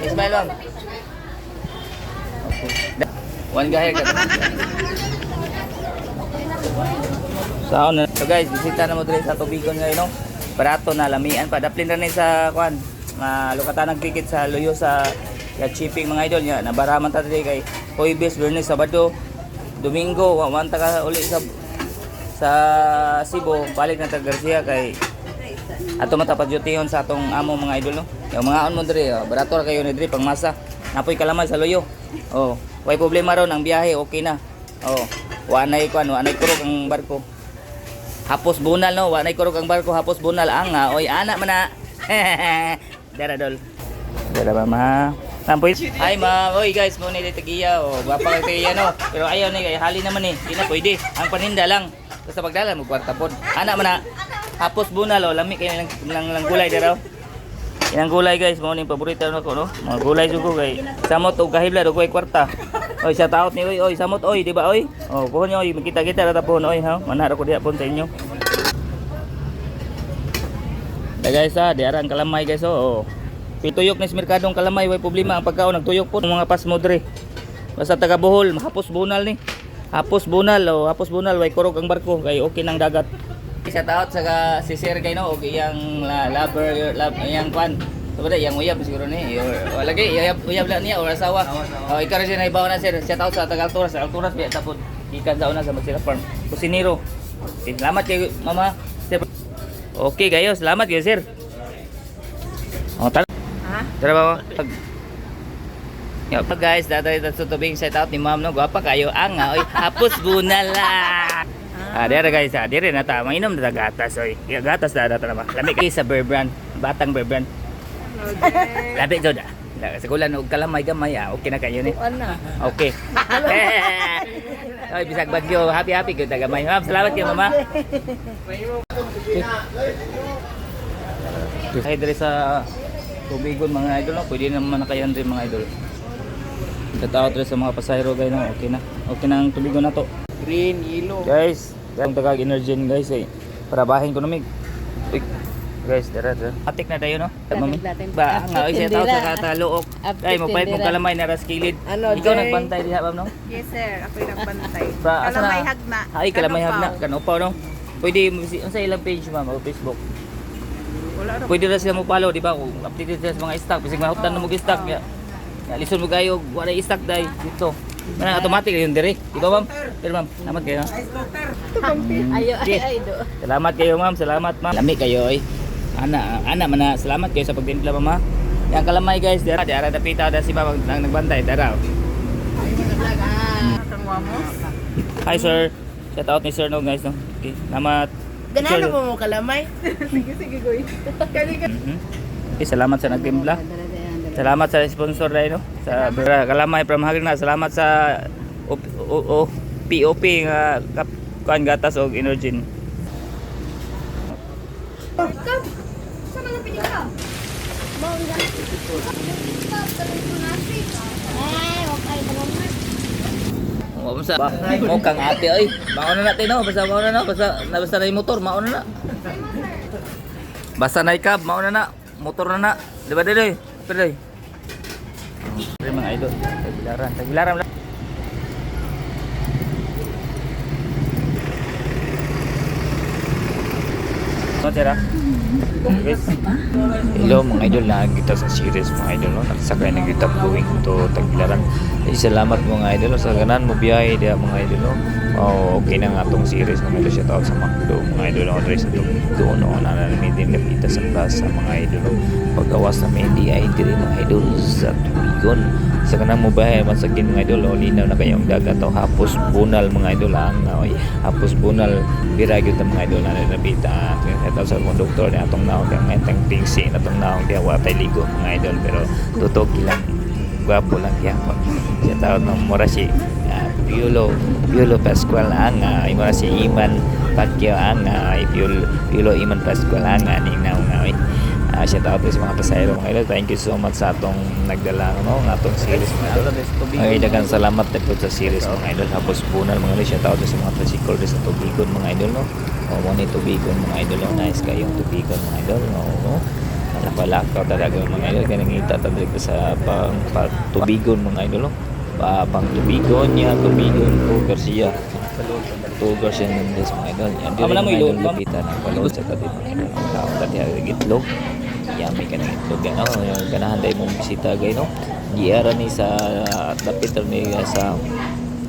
Ismail lang. One guy ka. So guys, bisita na mo diri sa Tubigon ngayon no. Barato na lamian pa. Daplin ra ni sa kuan. Lukatan ng ticket sa Luyo sa shipping mga idol niya. Nabaraman ta diri kay Huwebes, Biyernes, Sabado, Domingo, wa ta ka uli sa Cebu, balik na ta Garcia kay ato matapad jutihon sa atong amo mga idol no. Yung mga on mo diri, barato ra kayo ni diri pangmasa. Napoy kalamay sa Luyo. Oh, way problema ron ang biyahe, okay na. Oh, wa nay kurog ang barko. Hapos bunal no, wa nay kurog ang barko, hapos bunal ang oy ana man na. Dara dol. Dara ba ma? Nampoy. Ay ma, oy guys, mo ni tagiya o gwapa kay tagiya no. Pero ayaw ni kay hali naman ni. Di na pwede. Ang paninda lang. Basta pagdala mo kwarta pod. Ana man na. Hapos bunal o lami kay lang gulay dara. Yang gulay guys, mo ni paborito nako no. Mga gulay jud ko kay samot og kahibla og way kwarta. Oy, shout out ni oy, samot oy, di ba oy? Oh, kuha niyo oy, makita-kita ra tapon oy ha. Manara ko diha pon sa inyo. Da guys di arang kalamay guys oh. Pituyok ni sa merkadong kalamay, way problema ang pagkaon nagtuyok po ng mga pasmodre. Basta taga Bohol, hapos bunal ni. Hapos bunal way kurog ang barko kay okay nang dagat. Shout out sa si Sir kay no og iyang lover iyang kwan. Sabada iyang uyab siguro ni. O lagi uyab la niya or asawa. O ikaw rin na ibaw na sir. Shout out sa taga Alturas biya tapon ikan sa una sa Magsira Farm. Kusinero. Salamat kay mama. Sir. Okay kayo, salamat kayo sir. O tara ba? Yo, guys, datay ta tubig set out ni ma'am no, gwapa kayo ang oy, hapos bunala. Dere guys, dire na ta, mainom na gatas oy. Gatas da ta na ba. Lami kay sa Bear Brand, batang Bear Brand. Labi jud. Sa kulan og kalamay gamay okay na kayo ni. Okay. Oy, bisag bagyo, happy gyud ta gamay. Ma'am, salamat kay mama. Ay dire sa Tubigon mga idol no, pwede naman na kayo rin mga idol. Tatawag rin sa mga pasahero guys no, okay na. Okay na ang Tubigon na to. Green, yellow. Guys, ang tagag energy guys para bahin ko namig. Guys, dara. Atik na tayo no. Ba nga oy sa tao sa kataluok. Ay mo pait mo kalamay na raskilid. Ikaw nagbantay diha ma'am no? Yes sir, ako yung nagbantay. Kalamay hagna. Ay kalamay hagna kanopaw no. Pwede sa ilang page ma'am o Facebook. Pwede na sila mo follow, di ba? Kung updated sila sa mga stock, bisig mahutan na mo stock. Listen mo kayo, wala stock dahil dito. Mana automatic yun dire, di ba ma'am? Pero ma'am, salamat kayo. Ay do. Salamat kayo ma'am, salamat ma'am. Lami kayo ay. Ana man na, salamat kayo sa pagtimpla ma'am. Yang kalamay guys, di ara dapita da si ma'am nagbantay dara. Hi sir. Shout out ni sir no guys no. Okay, salamat. Ganano po mo kalamay? Sige goy. Okay, salamat sa nagtimpla. Salamat sa sponsor dahil no. Sa kalamay from Hagna. Salamat sa POP nga kuan gatas og Energen. Sama na pili ka. Bawang ganas. Ay, okay naman. Basta mo kang ate oy. Mauna na natin no, basta mauna na, basta na yung motor, mauna na. Basta na ikab, mauna na, motor na na. Di ba dili? Pero mga idol, tagbilaran lang. Tira. Guys. Hello mga idol, na kita sa series mga idol no. Nagsakay na kita going to Tagbilaran. Salamat mga idol sa ganan mo biyahe dia mga idol no. Okay na nga tong series mga idol, shout out sa Macdo mga idol no, address sa Tubigon no, nananamin din lapita sa plaza mga idol no. Paggawas na media ay diri mga idol sa Tubigon. Sa kanang mo biyahe man sa kin mga idol, linaw na kayong dagat o hapos bunal mga idol ang oy. Hapos bunal bira gyud mga idol na napita. Ito sa konduktor ni atong naong yang enteng tingsi atong naong dia wa tay ligo mga idol, pero tutok ilang gwapo lang gyapon. Siya tawag ng mura si Piolo Pascual ang mura si Iman Pacquiao ang Piolo Iman Pascual ang ning naong oy. Shout out sa mga pasahero mga idol. Thank you so much sa atong nagdala no ng atong series mga idol. Ay daghang salamat po sa series mga idol. Hapos bunal mga idol. Shout out sa mga tricycle sa Tubigon mga idol no. O mo ni Tubigon mga idol, nice kayong Tubigon mga idol no. Palakaw talaga mga idol, kaya nangita talaga sa pangtubigon mga idol, no? Pangtubigon niya, tubigon ko Garcia. Tugar siya ng des mga idol. Yan din Amo na mo mga idol ilog, ma'am? lupitan ng palod sa tabi mga idol. Ang tao tadi ang itlog. Yummy ka ng itlog yan, no? Yung ganahan tayo mong bisita gay, no? Giara ni sa dapit ni sa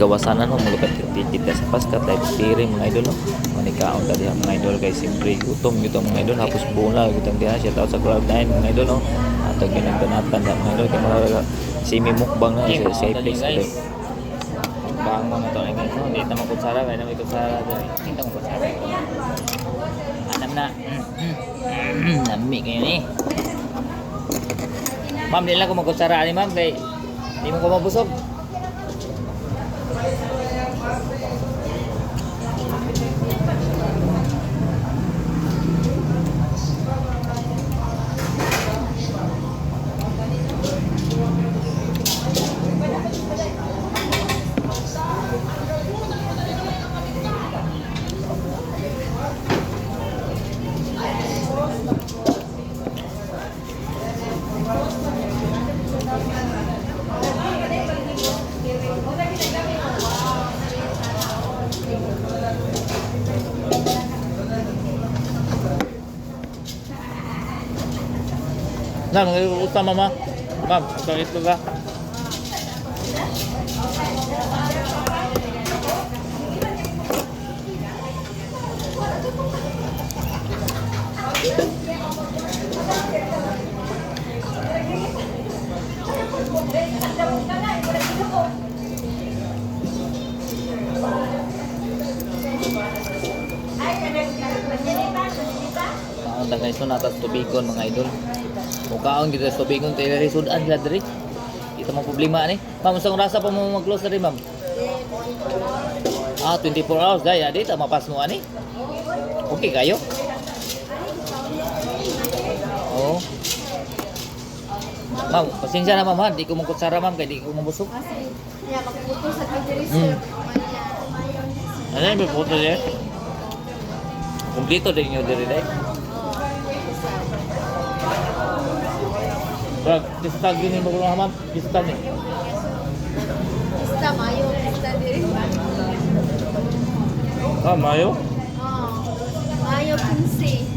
gawasanan mo mulukat kita sa Pasca type steering mga idol, no? Manikaon tadi ang mga idol kay siyempre gutom mga idol, hapos bola gutang diha siya tao sa Cloud9 mga idol, no? Ato ginagbanatan da mga idol kay mga simi mukbang na sa safe place idol. Bang mo na to ay guys, no? Di ta makutsara kay na may kutsara dali. Di ta makutsara. Anam na. Nami kayo ni. Ma'am, di lang ko magkutsara ni ma'am kay di mo ko mabusog. Nah, utama mama. Ma'am, ito ka. Ang guys, no, natas tubigon mga idol. Mukaon kita sa tubigon tayo rin sudan sila diri. Ito mga problema ni. Ma'am, usang rasa pa mo mag-close na rin, ma'am? 24 hours dahil adi ta mapas mo ani. Okay kayo? Oh. Ma'am, pasensya na ma'am, ha? Di ko mangkutsara ma'am kay di ko mabusog. Yeah, pagputo sa kagiri sir. Ano yung photo niya? Kumplito din nyo diri dahil. Bag, disitag yun yung bagulong ma'am. Disitag niya. Basta mayo, basta diri. Mayo? Mayo 15.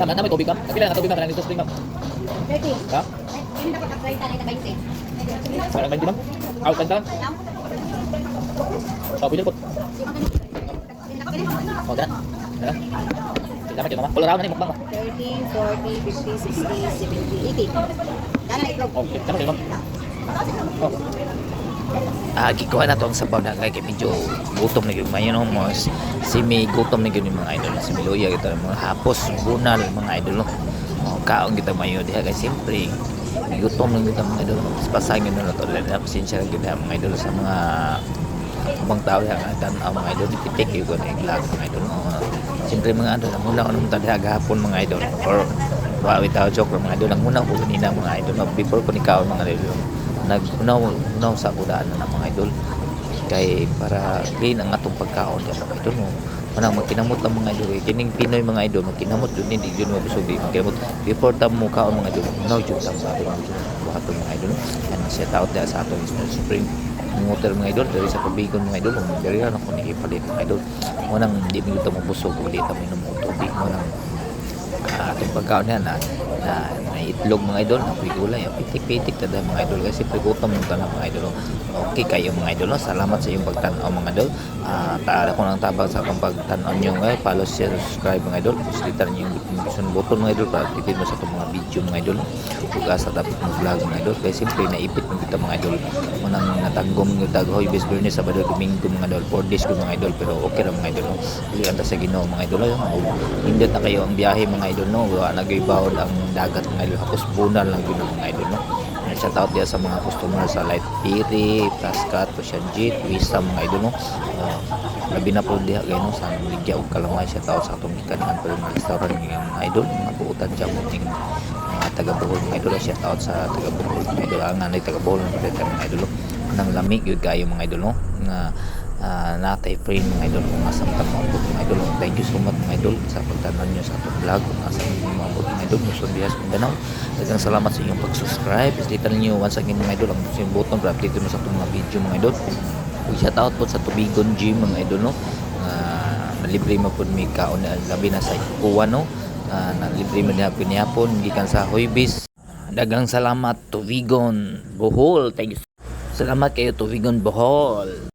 Tama na may tubig ma'am. Kapila na tubig ma'am. Kanang spring ma'am. 30. Ha? Hindi dapat apply tayo na 20. Parang 20 ma'am. Out ka lang. Oh, pwede po. Oh, dyan. Dyan. Salamat yun mama. Kularaw na ni mukbang mo. 30, 40, 50, 60, 70, 80. Dala itlog. Okay, salamat yun ma'am. Oh. Gikuha na to ang sabaw na kay medyo gutom na gyud mayon mo simi gutom na gyud yung mga idol si Miloya ito mga hapos bunal mga idol no. Kaon kita mayo diha kay simpre gutom na gyud ang mga idol pasangin na to dahil pasensya na gyud mga idol sa mga ibang tao yang tan ang mga idol pitik gyud ko na iglag mga idol no. Siyempre mga idol, ang una ko nung tanda gahapon mga idol. Or without joke mga idol, ang una ko kanina mga idol. Before ko nikaw mga idol, nag-unaw sa kudaan na mga idol. Kay para clean ang atong pagkaon mga idol mo. Manang magkinamot lang mga idol. Kining Pinoy mga idol, magkinamot yun, hindi yun mabusog. Magkinamot. Before tamo kaon mga idol, unaw yun tamo sa ating mga idol. Yan, siya taot dahil sa atong Supreme water mga idol dari sa tubigon mga idol dari na ako nikipalit mga idol mo nang hindi mo ito mabusog ulit ang minom mo tubig mo nang atong pagkaon na may itlog mga idol na gulay pitik-pitik tada mga idol kasi prigutom yung tanang mga idol okay kayo mga idol salamat sa iyong pagtanaw mga idol taala ko ng tabang sa akong pagtanaw nyo follow, share, subscribe mga idol kusulitan nyo yung notification button mga idol para titin mo sa itong mga video mga idol huwag sa dapat ng vlog mga idol kaya simple naipit mo kita mga idol munang natanggong yung taghoy best Bernes Sabado Domingo mga idol 4 days ko mga idol pero okay ra mga idol uli anta sa Ginoo mga idol hindi na kayo ang biyahe mga idol no nagibawod ang dagat mga idol hapos bunal lang yun mga idol no shout out dia sa mga customer sa Light Piri, Taskat, Pasyanjit, Wisam mga idol no labi na po diha kayo no sa Ligya o Kalamay shout out sa atong gikanahan pero mga restaurant ng idol mga buutan dyan mo ting mga taga-Bohol mga idol shout out sa taga-Bohol mga idol ang nanay taga-Bohol mga idol nang lamig yun kayo mga idol no nga natay frame mga idol kung asang tamabot mga idol thank you so much mga idol sa pagtanan nyo sa atong vlog kung asang tamabot mga idol Luzon, Visayas, Mindanao dagang salamat sa inyong pag-subscribe islitan ninyo once again mga idol ang yung button para update mo sa atong mga video mga idol shout out po sa Tubigon Gym mga idol no libre mo po may kaon labi na sa Kuwa no libre mo na pinihapon gikan sa Hoybis dagang salamat Tubigon Bohol thank you salamat kayo Tubigon Bohol